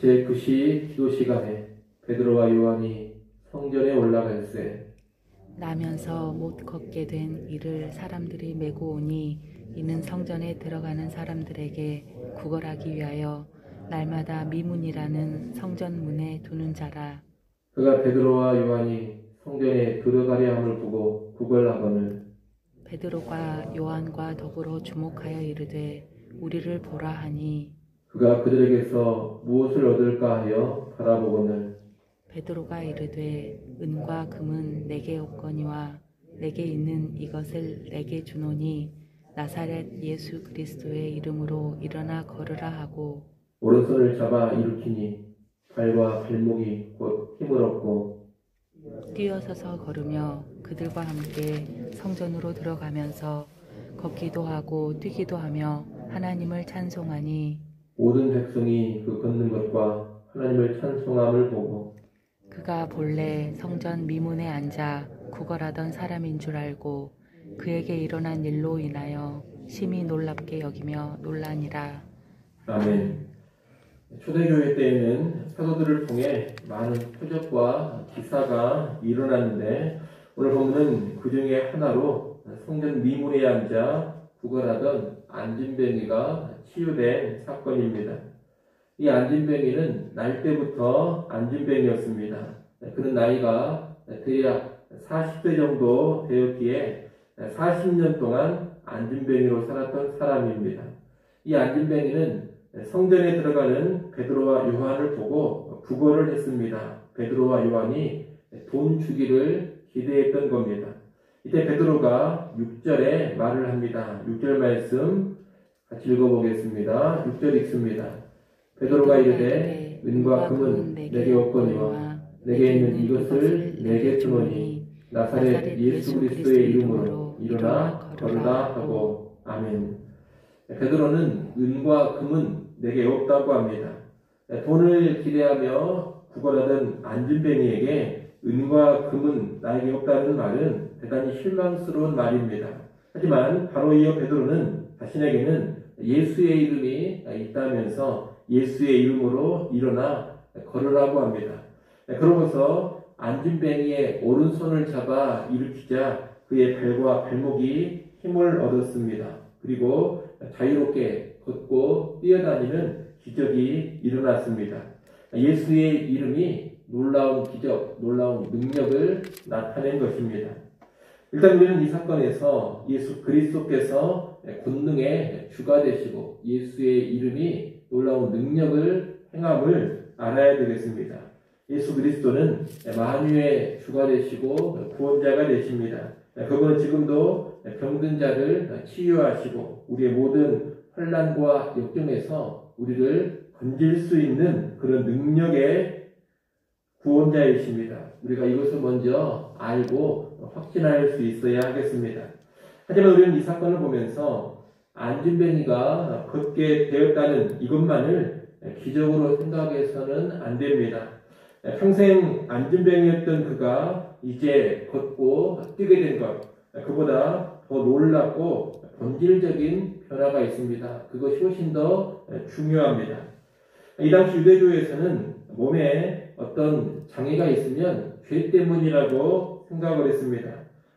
제9시 기도 시간에 베드로와 요한이 성전에 올라갈새 나면서 못 걷게 된 이를 사람들이 메고 오니 이는 성전에 들어가는 사람들에게 구걸하기 위하여 날마다 미문이라는 성전 문에 두는 자라. 그가 베드로와 요한이 성전에 들어가려 함을 보고 구걸하거늘 베드로가 요한과 더불어 주목하여 이르되 우리를 보라 하니 그가 그들에게서 무엇을 얻을까 하여 바라보거늘 베드로가 이르되 은과 금은 내게 없거니와 내게 있는 이것을 내게 주노니 나사렛 예수 그리스도의 이름으로 일어나 걸으라 하고 오른손을 잡아 일으키니 발과 발목이 곧 힘을 얻고 뛰어서서 걸으며 그들과 함께 성전으로 들어가면서 걷기도 하고 뛰기도 하며 하나님을 찬송하니 모든 백성이 그 걷는 것과 하나님을 찬송함을 보고 그가 본래 성전 미문에 앉아 구걸하던 사람인 줄 알고 그에게 일어난 일로 인하여 심히 놀랍게 여기며 놀라니라. 아멘. 초대교회 때에는 사도들을 통해 많은 표적과 기사가 일어났는데 오늘 보면은 그 중에 하나로 성전 미문에 앉아 구걸하던 안진뱅이가 치유된 사건입니다. 이 안진뱅이는 날 때부터 안진뱅이였습니다. 그는 나이가 대략 40대 정도 되었기에 40년 동안 안진뱅이로 살았던 사람입니다. 이 안진뱅이는 성전에 들어가는 베드로와 요한을 보고 구걸을 했습니다. 베드로와 요한이 돈 주기를 기대했던 겁니다. 이때 베드로가 6절에 말을 합니다. 6절 말씀 같이 읽어보겠습니다. 6절 읽습니다. 베드로가 이르되 은과 금은 내게 없거니와 내게 있는 이것을 내게 주노니 나사렛 예수 그리스도의 이름으로 일어나 걸으라 하고 아멘. 베드로는 은과 금은 내게 없다고 합니다. 돈을 기대하며 구걸하던 안진뱅이에게 은과 금은 나에게 없다는 말은 대단히 실망스러운 말입니다. 하지만 바로 이어 베드로는 자신에게는 예수의 이름이 있다면서 예수의 이름으로 일어나 걸으라고 합니다. 그러고서 안진뱅이의 오른손을 잡아 일으키자 그의 발과 발목이 힘을 얻었습니다. 그리고 자유롭게 걷고 뛰어다니는 기적이 일어났습니다. 예수의 이름이 놀라운 기적, 놀라운 능력을 나타낸 것입니다. 일단 우리는 이 사건에서 예수 그리스도께서 권능의 주가 되시고 예수의 이름이 놀라운 능력을 행함을 알아야 되겠습니다. 예수 그리스도는 만유의 주가 되시고 구원자가 되십니다. 그분은 지금도 병든 자를 치유하시고 우리의 모든 환난과 역경에서 우리를 건질 수 있는 그런 능력의 구원자이십니다. 우리가 이것을 먼저 알고 확신할 수 있어야 하겠습니다. 하지만 우리는 이 사건을 보면서 안진뱅이가 걷게 되었다는 이것만을 기적으로 생각해서는 안 됩니다. 평생 안진뱅이였던 그가 이제 걷고 뛰게 된 것, 그보다 더 놀랍고 본질적인 변화가 있습니다. 그것이 훨씬 더 중요합니다. 이 당시 유대교에서는 몸에 어떤 장애가 있으면 죄 때문이라고 생각을 했습니다.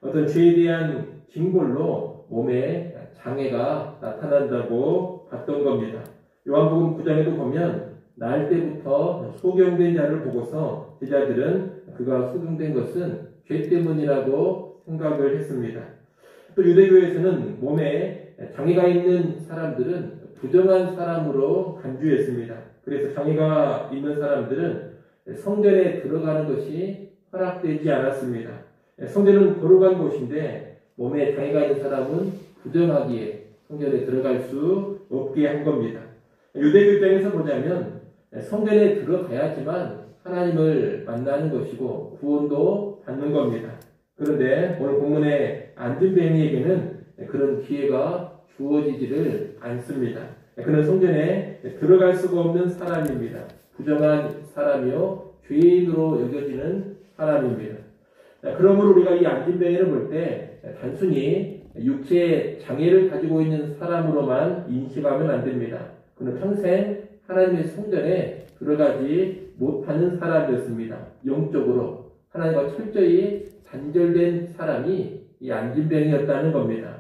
어떤 죄에 대한 징벌로 몸에 장애가 나타난다고 봤던 겁니다. 요한복음 9장에도 보면 날 때부터 소경된 자를 보고서 제자들은 그가 소경된 것은 죄 때문이라고 생각을 했습니다. 또 유대교에서는 몸에 장애가 있는 사람들은 부정한 사람으로 간주했습니다. 그래서 장애가 있는 사람들은 성전에 들어가는 것이 허락되지 않았습니다. 성전은 거룩한 곳인데 몸에 장애가 있는 사람은 부정하기에 성전에 들어갈 수 없게 한 겁니다. 유대교 입장에서 보자면 성전에 들어가야지만 하나님을 만나는 것이고 구원도 받는 겁니다. 그런데 오늘 본문의 안진뱅이에게는 그런 기회가 주어지지를 않습니다. 그는 성전에 들어갈 수가 없는 사람입니다. 부정한 사람이요 죄인으로 여겨지는 사람입니다. 그러므로 우리가 이 안진뱅이를 볼 때 단순히 육체의 장애를 가지고 있는 사람으로만 인식하면 안 됩니다. 그는 평생 하나님의 성전에 들어가지 못하는 사람이었습니다. 영적으로 하나님과 철저히 단절된 사람이 이 안진뱅이였다는 겁니다.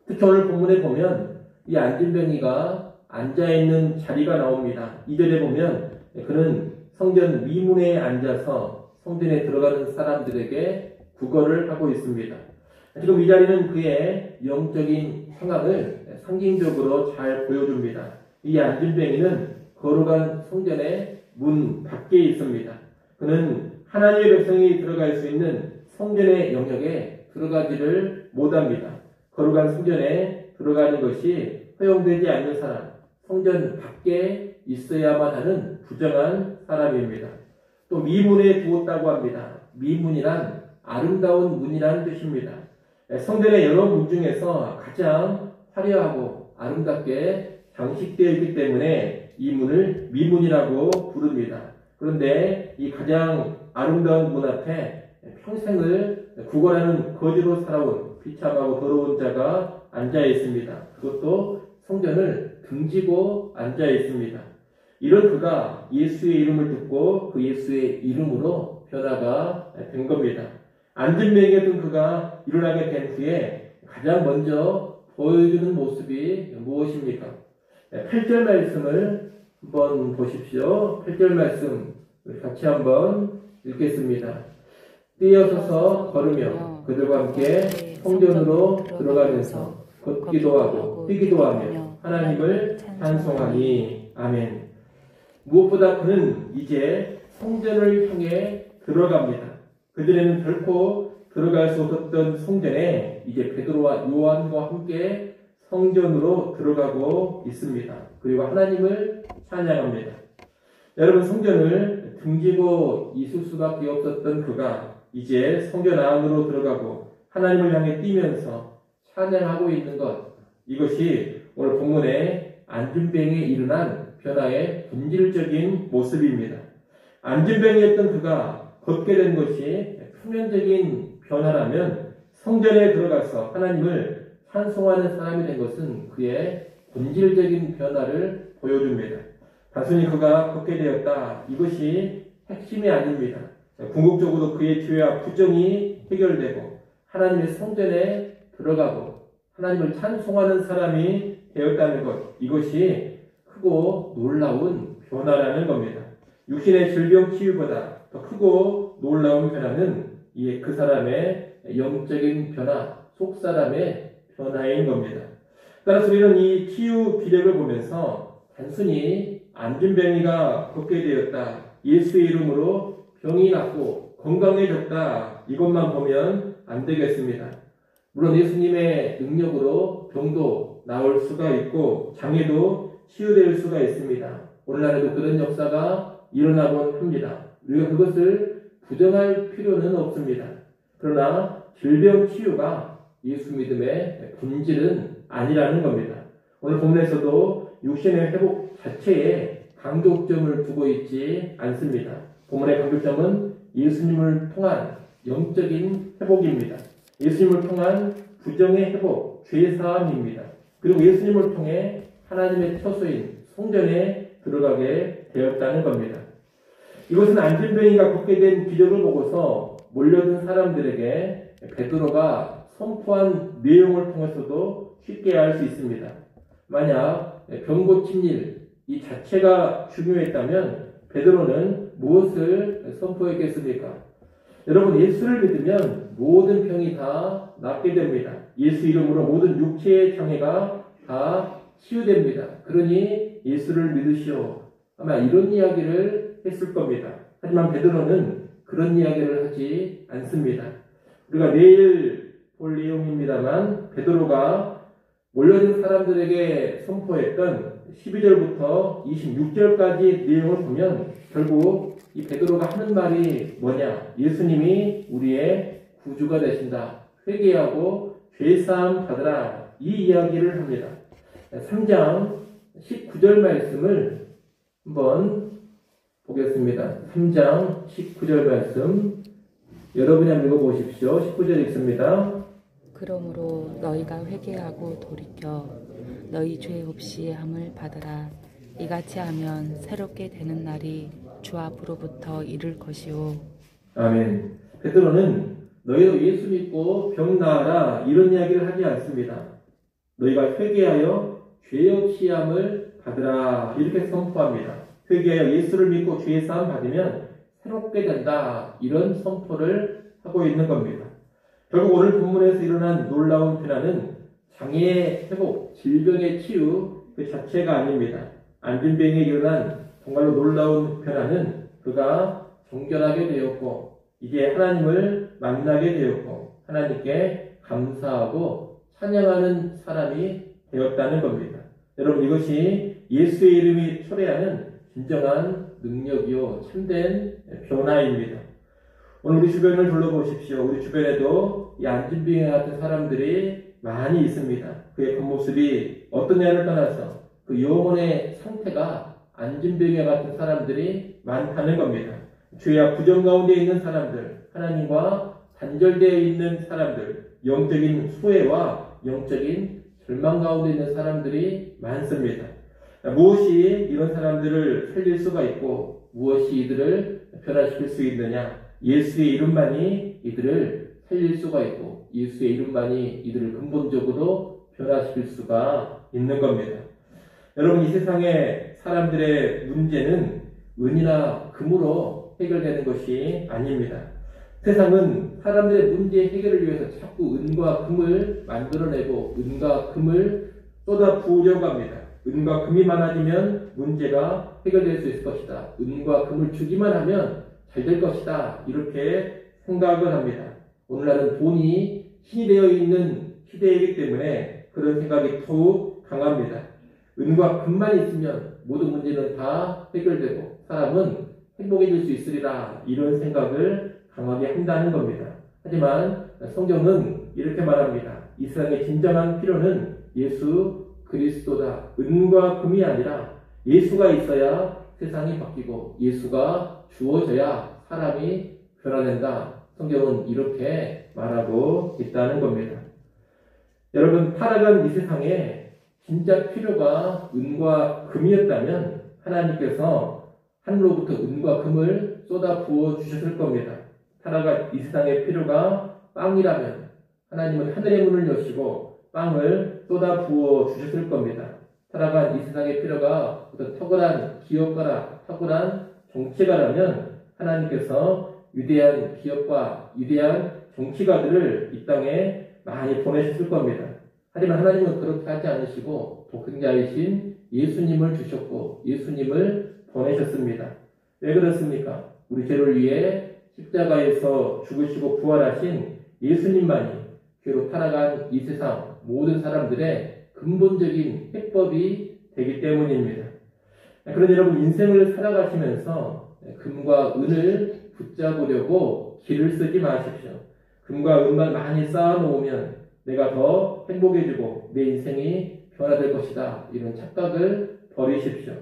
특히 오늘 본문에 보면 이 안진뱅이가 앉아있는 자리가 나옵니다. 2절에 보면 그는 성전 미문에 앉아서 성전에 들어가는 사람들에게 구걸을 하고 있습니다. 지금 이 자리는 그의 영적인 상황을 상징적으로 잘 보여줍니다. 이 안진뱅이는 거룩한 성전의 문 밖에 있습니다. 그는 하나님의 백성이 들어갈 수 있는 성전의 영역에 들어가지를 못합니다. 거룩한 성전에 들어가는 것이 허용되지 않는 사람, 성전 밖에 있어야만 하는 부정한 사람입니다. 또 미문에 두었다고 합니다. 미문이란 아름다운 문이라는 뜻입니다. 성전의 여러 문 중에서 가장 화려하고 아름답게 장식되어 있기 때문에 이 문을 미문이라고 부릅니다. 그런데 이 가장 아름다운 문 앞에 평생을 구걸하는 거지로 살아온 비참하고 더러운 자가 앉아 있습니다. 그것도 성전을 등지고 앉아 있습니다. 이런 그가 예수의 이름을 듣고 그 예수의 이름으로 변화가 된 겁니다. 안진뱅이였던 그가 일어나게 된 후에 가장 먼저 보여주는 모습이 무엇입니까? 8절 말씀을 한번 보십시오. 8절 말씀 같이 한번 읽겠습니다. 뛰어서서 걸으며 그들과 함께 성전으로 들어가면서 걷기도 하고 뛰기도 하며 하나님을 찬송하니. 아멘. 무엇보다 그는 이제 성전을 향해 들어갑니다. 그들에는 결코 들어갈 수 없었던 성전에 이제 베드로와 요한과 함께 성전으로 들어가고 있습니다. 그리고 하나님을 찬양합니다. 여러분, 성전을 등지고 있을 수밖에 없었던 그가 이제 성전 안으로 들어가고 하나님을 향해 뛰면서 찬양하고 있는 것, 이것이 오늘 본문에 안진뱅이에 일어난 변화의 본질적인 모습입니다. 안진뱅이였던 그가 걷게 된 것이 표면적인 변화라면 성전에 들어가서 하나님을 찬송하는 사람이 된 것은 그의 본질적인 변화를 보여줍니다. 단순히 그가 걷게 되었다, 이것이 핵심이 아닙니다. 궁극적으로 그의 죄와 부정이 해결되고 하나님의 성전에 들어가고 하나님을 찬송하는 사람이 되었다는 것, 이것이 크고 놀라운 변화라는 겁니다. 육신의 질병 치유보다 더 크고 놀라운 변화는 이에 그 사람의 영적인 변화, 속사람의 변화인 겁니다. 따라서 우리는 이 치유 기적을 보면서 단순히 안진뱅이가 걷게 되었다, 예수의 이름으로 병이 낫고 건강해졌다, 이것만 보면 안 되겠습니다. 물론 예수님의 능력으로 병도 나을 수가 있고 장애도 치유될 수가 있습니다. 오늘날에도 그런 역사가 일어나곤 합니다. 우리가 그것을 부정할 필요는 없습니다. 그러나 질병 치유가 예수 믿음의 본질은 아니라는 겁니다. 오늘 본문에서도 육신의 회복 자체에 강조점을 두고 있지 않습니다. 본문의 강조점은 예수님을 통한 영적인 회복입니다. 예수님을 통한 부정의 회복, 죄사함입니다. 그리고 예수님을 통해 하나님의 처소인 성전에 들어가게 되었다는 겁니다. 이것은 안진뱅이가 걷게 된 기적을 보고서 몰려든 사람들에게 베드로가 선포한 내용을 통해서도 쉽게 알 수 있습니다. 만약 병 고친 일, 이 자체가 중요했다면 베드로는 무엇을 선포했겠습니까? 여러분, 예수를 믿으면 모든 병이 다 낫게 됩니다. 예수 이름으로 모든 육체의 장애가 다 치유됩니다. 그러니 예수를 믿으시오. 아마 이런 이야기를 했을 겁니다. 하지만 베드로는 그런 이야기를 하지 않습니다. 우리가 내일 볼 내용입니다만 베드로가 몰려든 사람들에게 선포했던 12절부터 26절까지 내용을 보면 결국 이 베드로가 하는 말이 뭐냐? 예수님이 우리의 구주가 되신다. 회개하고 죄사함 받으라. 이 이야기를 합니다. 3장 19절 말씀을 한번 보겠습니다. 3장 19절 말씀 여러분이 한번 읽어보십시오. 19절 읽습니다. 그러므로 너희가 회개하고 돌이켜 너희 죄 없이 함을 받으라. 이같이 하면 새롭게 되는 날이 주 앞으로부터 이를 것이오. 아멘. 베드로는 너희도 예수 믿고 병 나아라 이런 이야기를 하지 않습니다. 너희가 회개하여 죄 없이 함을 받으라 이렇게 선포합니다. 회개하여 예수를 믿고 죄 사함 받으면 새롭게 된다 이런 선포를 하고 있는 겁니다. 결국 오늘 본문에서 일어난 놀라운 변화는 장애의 회복, 질병의 치유 그 자체가 아닙니다. 안진병에 일어난 정말로 놀라운 변화는 그가 정결하게 되었고 이제 하나님을 만나게 되었고 하나님께 감사하고 찬양하는 사람이 되었다는 겁니다. 여러분 이것이 예수의 이름이 초래하는 진정한 능력이요 참된 변화입니다. 오늘 우리 주변을 둘러보십시오. 우리 주변에도 이 안진병 같은 사람들이 많이 있습니다. 그의 겉모습이 어떠냐를 떠나서 그 영혼의 상태가 안진병 같은 사람들이 많다는 겁니다. 죄와 부정 가운데 있는 사람들, 하나님과 단절되어 있는 사람들, 영적인 소외와 영적인 절망 가운데 있는 사람들이 많습니다. 무엇이 이런 사람들을 살릴 수가 있고 무엇이 이들을 변화시킬 수 있느냐? 예수의 이름만이 이들을 살릴 수가 있고 예수의 이름만이 이들을 근본적으로 변화시킬 수가 있는 겁니다. 여러분 이 세상의 사람들의 문제는 은이나 금으로 해결되는 것이 아닙니다. 세상은 사람들의 문제 해결을 위해서 자꾸 은과 금을 만들어내고 은과 금을 쏟아 부으려고 합니다. 은과 금이 많아지면 문제가 해결될 수 있을 것이다. 은과 금을 주기만 하면 잘 될 것이다. 이렇게 생각을 합니다. 오늘날은 돈이 신이 되어 있는 시대이기 때문에 그런 생각이 더욱 강합니다. 은과 금만 있으면 모든 문제는 다 해결되고 사람은 행복해질 수 있으리라 이런 생각을 강하게 한다는 겁니다. 하지만 성경은 이렇게 말합니다. 이 세상의 진정한 필요는 예수 그리스도다. 은과 금이 아니라 예수가 있어야 세상이 바뀌고 예수가 주어져야 사람이 변화된다. 성경은 이렇게 말하고 있다는 겁니다. 여러분 타락한 이 세상에 진짜 필요가 은과 금이었다면 하나님께서 하늘로부터 은과 금을 쏟아 부어 주셨을 겁니다. 타락한 이 세상의 필요가 빵이라면 하나님은 하늘의 문을 여시고 빵을 쏟아 부어 주셨을 겁니다. 타락한 이 세상의 필요가 어떤 탁월한 기업가라 탁월한 정치가라면 하나님께서 위대한 기업과 위대한 정치가들을 이 땅에 많이 보내셨을 겁니다. 하지만 하나님은 그렇게 하지 않으시고 독생자이신 예수님을 주셨고 예수님을 보내셨습니다. 왜 그렇습니까? 우리 죄를 위해 십자가에서 죽으시고 부활하신 예수님만이 죄로 타락한 이 세상 모든 사람들의 근본적인 해법이 되기 때문입니다. 그런데 여러분 인생을 살아가시면서 금과 은을 붙잡으려고 길을 쓰지 마십시오. 금과 은만 많이 쌓아놓으면 내가 더 행복해지고 내 인생이 변화될 것이다. 이런 착각을 버리십시오.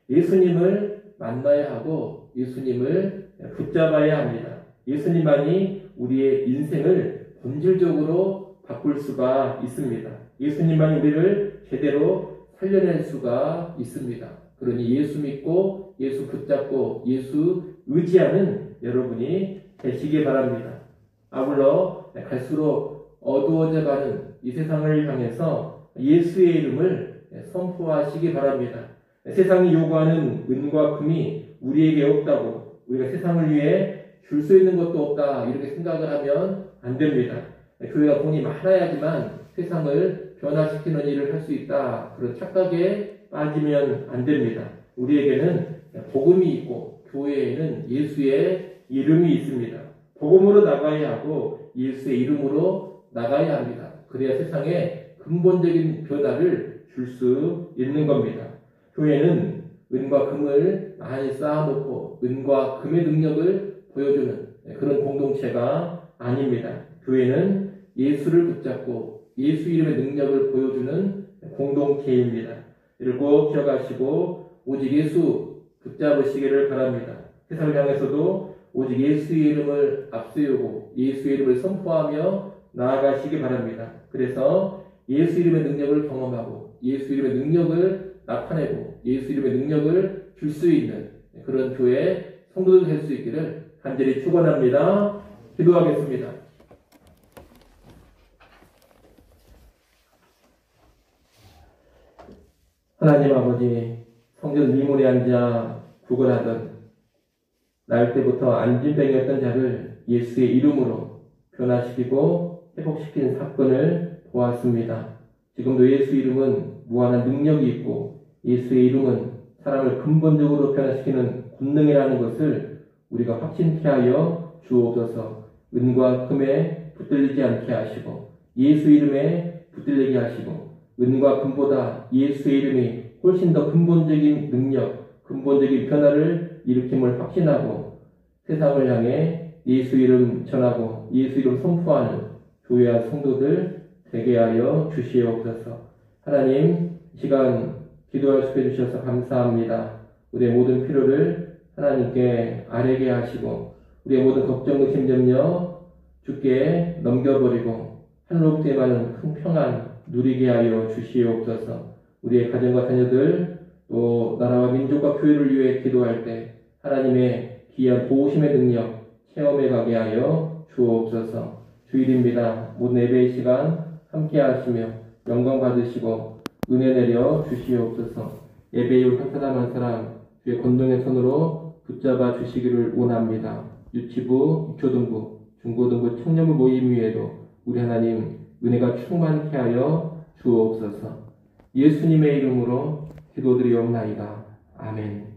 예수님을 만나야 하고 예수님을 붙잡아야 합니다. 예수님만이 우리의 인생을 본질적으로 바꿀 수가 있습니다. 예수님만이 우리를 제대로 살려낼 수가 있습니다. 그러니 예수 믿고 예수 붙잡고 예수 의지하는 여러분이 되시기 바랍니다. 아울러 갈수록 어두워져가는 이 세상을 향해서 예수의 이름을 선포하시기 바랍니다. 세상이 요구하는 은과 금이 우리에게 없다고 우리가 세상을 위해 줄 수 있는 것도 없다 이렇게 생각을 하면 안 됩니다. 교회가 돈이 많아야지만 세상을 변화시키는 일을 할 수 있다 그런 착각에 빠지면 안 됩니다. 우리에게는 복음이 있고 교회에는 예수의 이름이 있습니다. 복음으로 나가야 하고 예수의 이름으로 나가야 합니다. 그래야 세상에 근본적인 변화를 줄 수 있는 겁니다. 교회는 은과 금을 많이 쌓아놓고 은과 금의 능력을 보여주는 그런 공동체가 아닙니다. 교회는 예수를 붙잡고 예수 이름의 능력을 보여주는 공동체입니다. 이를 꼭 기억하시고 오직 예수 붙잡으시기를 바랍니다. 세상을 향해서도 오직 예수의 이름을 앞세우고 예수의 이름을 선포하며 나아가시기 바랍니다. 그래서 예수 이름의 능력을 경험하고 예수 이름의 능력을 나타내고 예수 이름의 능력을 줄 수 있는 그런 교회 성도들 될 수 있기를 간절히 축원합니다. 기도하겠습니다. 하나님 아버지, 성전 미문에 앉아 구걸하던 날 때부터 안진병이었던 자를 예수의 이름으로 변화시키고 회복시킨 사건을 보았습니다. 지금도 예수 이름은 무한한 능력이 있고 예수의 이름은 사람을 근본적으로 변화시키는 권능이라는 것을 우리가 확신케 하여 주옵소서. 은과 금에 붙들리지 않게 하시고 예수 이름에 붙들리게 하시고 은과 금보다 예수의 이름이 훨씬 더 근본적인 능력, 근본적인 변화를 일으킴을 확신하고 세상을 향해 예수 이름 전하고 예수 이름 선포하는 교회와 성도들 되게 하여 주시옵소서. 하나님, 이 시간 기도할 수 있게 해주셔서 감사합니다. 우리의 모든 필요를 하나님께 아뢰게 하시고 우리의 모든 걱정, 의심, 염려 주께 넘겨버리고 하늘로부터 임하는 큰 평안 누리게 하여 주시옵소서. 우리의 가정과 자녀들 또 나라와 민족과 교회를 위해 기도할 때 하나님의 귀한 보호심의 능력 체험해 가게 하여 주옵소서. 주일입니다. 모든 예배의 시간 함께 하시며 영광 받으시고 은혜 내려 주시옵소서. 예배의 한 사람 한 사람 주의 권능의 손으로 붙잡아 주시기를 원합니다. 유치부, 유초등부, 중고등부 청년부 모임 위에도 우리 하나님 은혜가 충만케 하여 주옵소서. 예수님의 이름으로 기도드리옵나이다. 아멘.